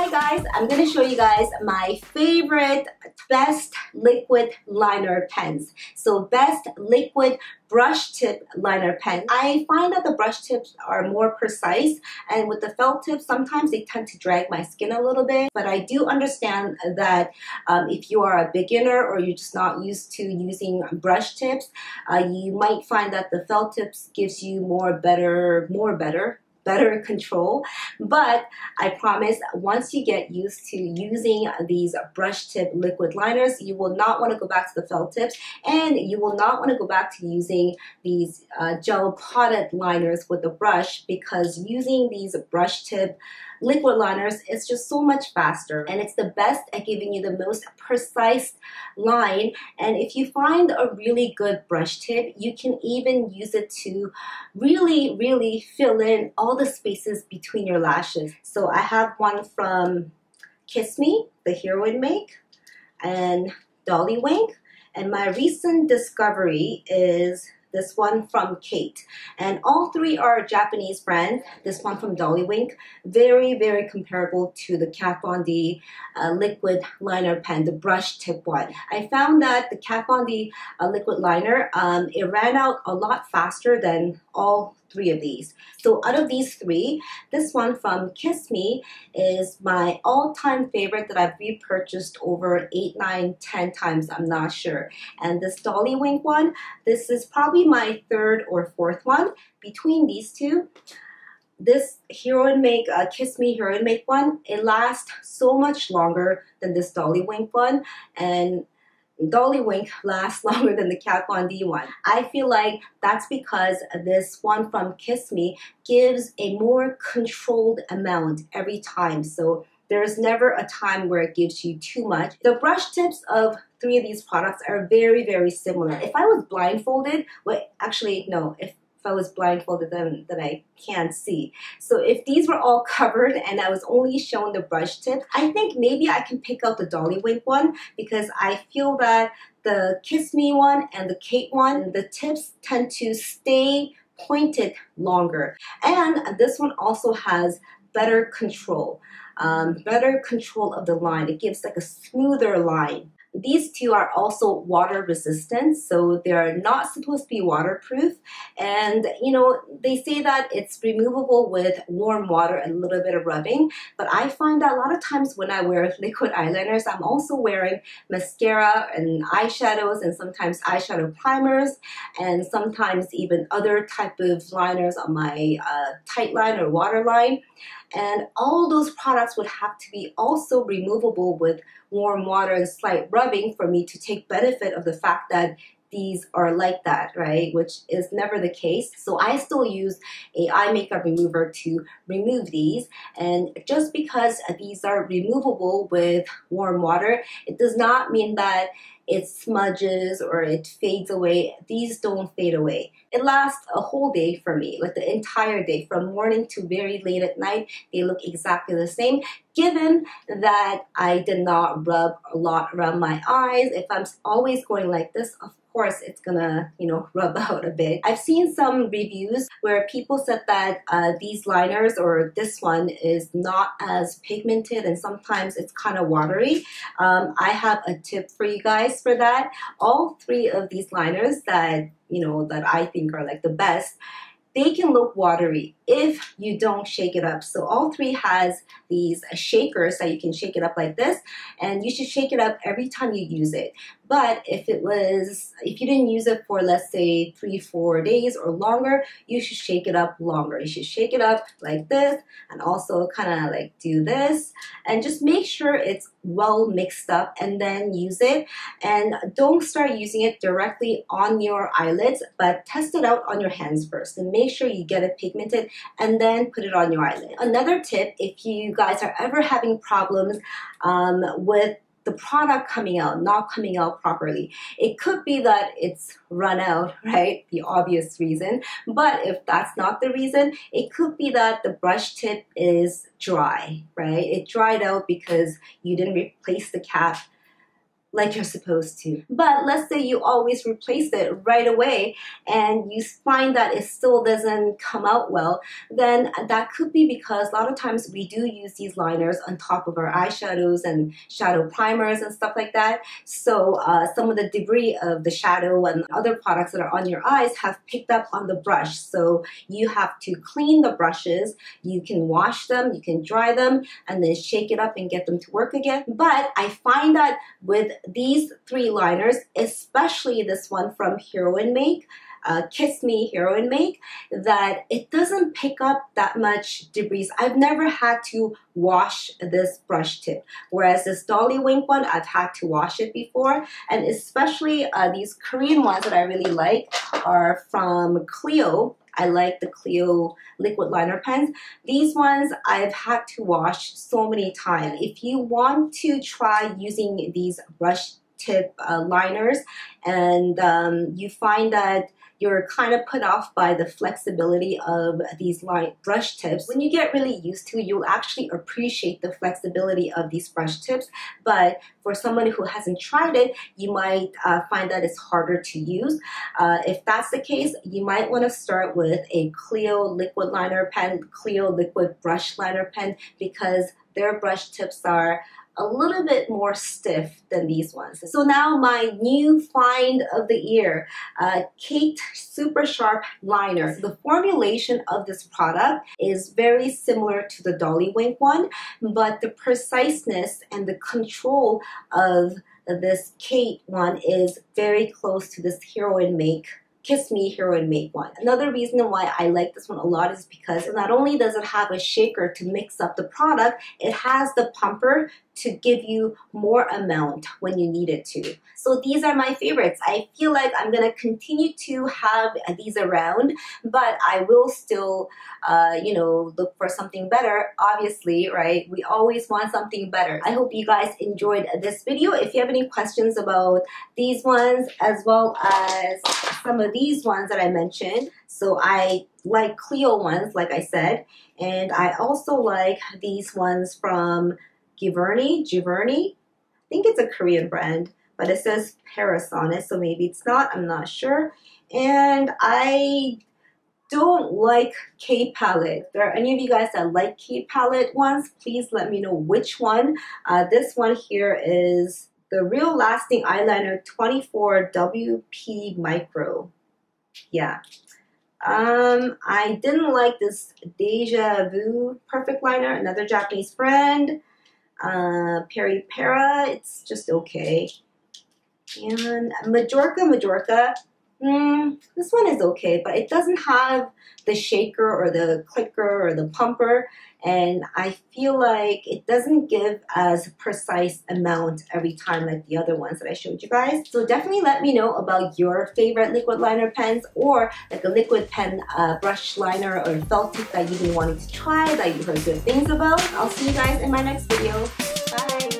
Hi guys, I'm going to show you guys my favorite best liquid liner pens. So best liquid brush tip liner pen. I find that the brush tips are more precise, and with the felt tips sometimes they tend to drag my skin a little bit, but I do understand that if you are a beginner or you're just not used to using brush tips, you might find that the felt tips gives you better control. But I promise once you get used to using these brush tip liquid liners, you will not want to go back to the felt tips, and you will not want to go back to using these gel potted liners with the brush, because using these brush tip liquid liners is just so much faster, and it's the best at giving you the most precise line. And if you find a really good brush tip, you can even use it to really fill in all the spaces between your lashes. So I have one from Kiss Me, the Heroine Make, and Dolly Wink, and my recent discovery is this one from Kate. And all three are Japanese brands. This one from Dolly Wink, very comparable to the Kat Von D liquid liner pen, the brush tip one. I found that the Kat Von D liquid liner, it ran out a lot faster than all three of these. So out of these three, this one from Kiss Me is my all-time favorite that I've repurchased over 8, 9, 10 times, I'm not sure. And this Dolly Wink one, this is probably my third or fourth one. Between these two, this Heroine Make, Kiss Me Heroine Make one, it lasts so much longer than this Dolly Wink one, and Dolly Wink lasts longer than the Kat Von D one. I feel like that's because this one from Kiss Me gives a more controlled amount every time. So there's never a time where it gives you too much. The brush tips of three of these products are very similar. If I was blindfolded, well, actually no, if I was blindfolded, then I can't see. So if these were all covered and I was only shown the brush tip, I think maybe I can pick out the Dolly Wink one, because I feel that the Kiss Me one and the Kate one, the tips tend to stay pointed longer. And this one also has better control of the line. It gives like a smoother line. These two are also water resistant, so they're not supposed to be waterproof. And you know, they say that it's removable with warm water and a little bit of rubbing, but I find that a lot of times when I wear liquid eyeliners, I'm also wearing mascara and eyeshadows, and sometimes eyeshadow primers, and sometimes even other type of liners on my tight line or waterline. And all those products would have to be also removable with warm water and slight rubbing for me to take benefit of the fact that these are like that, right? Which is never the case. So I still use a eye makeup remover to remove these. And just because these are removable with warm water, it does not mean that it smudges or it fades away. These don't fade away. It lasts a whole day for me, like the entire day, from morning to very late at night. They look exactly the same, given that I did not rub a lot around my eyes. If I'm always going like this, of course it's gonna, you know, rub out a bit. I've seen some reviews where people said that these liners, or this one, is not as pigmented and sometimes it's kind of watery. I have a tip for you guys for that. All three of these liners that, you know, that I think are like the best, they can look watery if you don't shake it up. So all three has these shakers that you can shake it up like this, and you should shake it up every time you use it. But if you didn't use it for, let's say, 3-4 days or longer, you should shake it up longer. You should shake it up like this, and also kind of like do this, and just make sure it's well mixed up, and then use it. And don't start using it directly on your eyelids, but test it out on your hands first and make sure you get it pigmented, and then put it on your eyelid. Another tip, if you guys are ever having problems with the product not coming out properly, it could be that it's run out, right? The obvious reason. But if that's not the reason, it could be that the brush tip is dry, right? It dried out because you didn't replace the cap like you're supposed to. But let's say you always replace it right away and you find that it still doesn't come out well, then that could be because a lot of times we do use these liners on top of our eyeshadows and shadow primers and stuff like that. So some of the debris of the shadow and other products that are on your eyes have picked up on the brush. So you have to clean the brushes. You can wash them, you can dry them, and then shake it up and get them to work again. But I find that with these three liners, especially this one from Heroine Make, Kiss Me Heroine Make, that it doesn't pick up that much debris. I've never had to wash this brush tip, whereas this Dolly Wink one, I've had to wash it before. And especially these Korean ones that I really like are from Clio. I like the Clio liquid liner pens. These ones I've had to wash so many times. If you want to try using these brush tip liners and you find that you're kind of put off by the flexibility of these brush tips, when you get really used to it, you'll actually appreciate the flexibility of these brush tips. But for someone who hasn't tried it, you might find that it's harder to use. If that's the case, you might want to start with a Clio liquid liner pen, Clio liquid brush liner pen, because their brush tips are a little bit more stiff than these ones. So now my new find of the year, Kate Super Sharp Liner. The formulation of this product is very similar to the Dolly Wink one, but the preciseness and the control of this Kate one is very close to this Heroine Make Kiss Me Heroine Make one. Another reason why I like this one a lot is because not only does it have a shaker to mix up the product, it has the pumper to give you more amount when you need it to. So these are my favorites. I feel like I'm gonna continue to have these around, but I will still, you know, look for something better. Obviously, right? We always want something better. I hope you guys enjoyed this video. If you have any questions about these ones as well as some of these ones that I mentioned, so I like Clio ones, like I said, and I also like these ones from Giverny. I think it's a Korean brand, but it says Paris on it, so maybe it's not, I'm not sure. And I don't like K palette. If there are any of you guys that like K palette ones, please let me know which one. This one here is the Real Lasting Eyeliner 24 WP Micro. Yeah. I didn't like this Deja Vu Perfect Liner, another Japanese brand. Peri Para, it's just okay. And Majorca, this one is okay, but it doesn't have the shaker or the clicker or the pumper, and I feel like it doesn't give as precise amount every time like the other ones that I showed you guys. So definitely let me know about your favorite liquid liner pens, or like a liquid pen brush liner or felt tip that you've been wanting to try that you heard good things about. I'll see you guys in my next video. Bye!